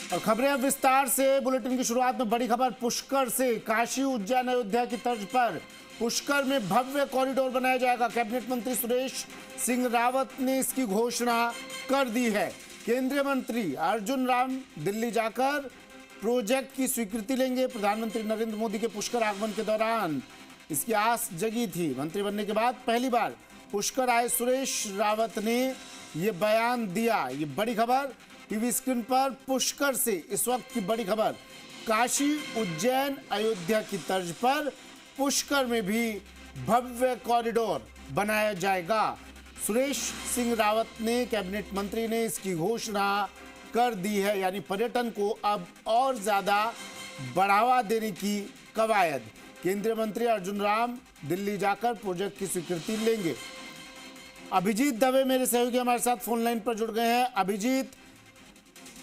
और खबरें अब विस्तार से। बुलेटिन की शुरुआत में बड़ी खबर पुष्कर से। काशी उज्जैन अयोध्या की तर्ज पर पुष्कर में भव्य कॉरिडोर बनाया जाएगा। कैबिनेट मंत्री सुरेश सिंह रावत ने इसकी घोषणा कर दी है। केंद्रीय मंत्री अर्जुन राम दिल्ली जाकर प्रोजेक्ट की स्वीकृति लेंगे। प्रधानमंत्री नरेंद्र मोदी के पुष्कर आगमन के दौरान इसकी आस जगी थी। मंत्री बनने के बाद पहली बार पुष्कर आए सुरेश रावत ने ये बयान दिया। ये बड़ी खबर टीवी स्क्रीन पर पुष्कर से इस वक्त की बड़ी खबर। काशी उज्जैन अयोध्या की तर्ज पर पुष्कर में भी भव्य कॉरिडोर बनाया जाएगा। सुरेश सिंह रावत ने, कैबिनेट मंत्री ने इसकी घोषणा कर दी है। यानी पर्यटन को अब और ज्यादा बढ़ावा देने की कवायद। केंद्रीय मंत्री अर्जुन राम दिल्ली जाकर प्रोजेक्ट की स्वीकृति लेंगे। अभिजीत दवे मेरे सहयोगी हमारे साथ फोन लाइन पर जुड़ गए हैं। अभिजीत,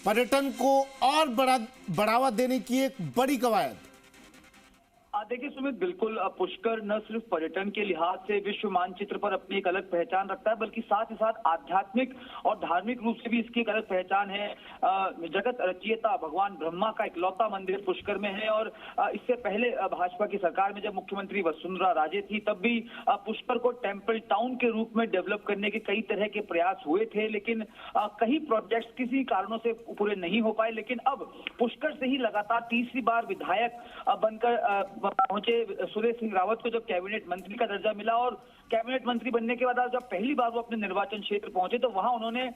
पर्यटन को और बढ़ावा देने की एक बड़ी कवायद। देखिए सुमित, बिल्कुल पुष्कर न सिर्फ पर्यटन के लिहाज से विश्व मानचित्र पर अपनी एक अलग पहचान रखता है, बल्कि साथ ही साथ आध्यात्मिक और धार्मिक रूप से भी इसकी एक अलग पहचान है। जगत रचयिता भगवान ब्रह्मा का इकलौता मंदिर पुष्कर में है। और इससे पहले भाजपा की सरकार में जब मुख्यमंत्री वसुंधरा राजे थी, तब भी पुष्कर को टेम्पल टाउन के रूप में डेवलप करने के कई तरह के प्रयास हुए थे, लेकिन कई प्रोजेक्ट्स किसी कारणों से पूरे नहीं हो पाए। लेकिन अब पुष्कर से ही लगातार तीसरी बार विधायक बनकर पहुंचे सुरेश सिंह रावत को जब कैबिनेट मंत्री का दर्जा मिला। और कैबिनेट मंत्री बनने के बाद जब पहली बार वो अपने निर्वाचन क्षेत्र पहुंचे, तो वहां उन्होंने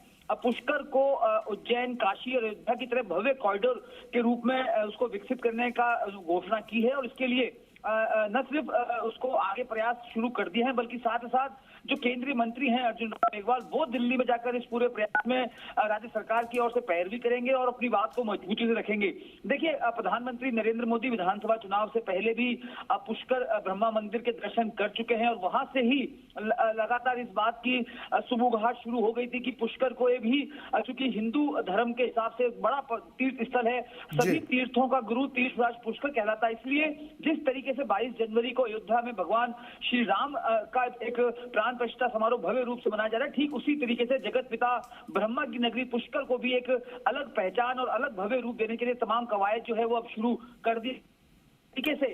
पुष्कर को उज्जैन, काशी और अयोध्या की तरह भव्य कॉरिडोर के रूप में उसको विकसित करने का घोषणा की है। और इसके लिए न सिर्फ उसको आगे प्रयास शुरू कर दिए हैं, बल्कि साथ ही साथ जो केंद्रीय मंत्री हैं अर्जुन राम मेघवाल, वो दिल्ली में जाकर इस पूरे प्रयास में राज्य सरकार की ओर से पैरवी करेंगे और अपनी बात को मजबूती से रखेंगे। देखिए, प्रधानमंत्री नरेंद्र मोदी विधानसभा चुनाव से पहले भी पुष्कर ब्रह्मा मंदिर के दर्शन कर चुके हैं। और वहां से ही लगातार इस बात की सुबुगाहट शुरू हो गई थी कि पुष्कर को ये भी, चूंकि हिंदू धर्म के हिसाब से बड़ा तीर्थ स्थल है, सभी तीर्थों का गुरु तीर्थराज पुष्कर कहलाता है। इसलिए जिस तरीके से 22 जनवरी को अयोध्या में भगवान श्री राम का एक प्राण प्रतिष्ठा समारोह भव्य रूप से मनाया जा रहा है, ठीक उसी तरीके से जगत पिता ब्रह्मा की नगरी पुष्कर को भी एक अलग पहचान और अलग भव्य रूप देने के लिए तमाम कवायद जो है वो अब शुरू कर दी। तरीके से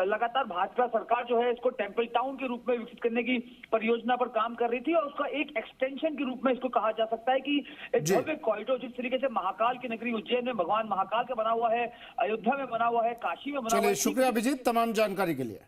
लगातार भाजपा सरकार जो है इसको टेम्पल टाउन के रूप में विकसित करने की परियोजना पर काम कर रही थी। और उसका एक एक्सटेंशन के रूप में इसको कहा जा सकता है कि एक भव्य कॉरिडोर, जिस तरीके से महाकाल की नगरी उज्जैन में भगवान महाकाल का बना हुआ है, अयोध्या में बना हुआ है, काशी में बना हुआ है। शुक्रिया अभिजीत तमाम जानकारी के लिए।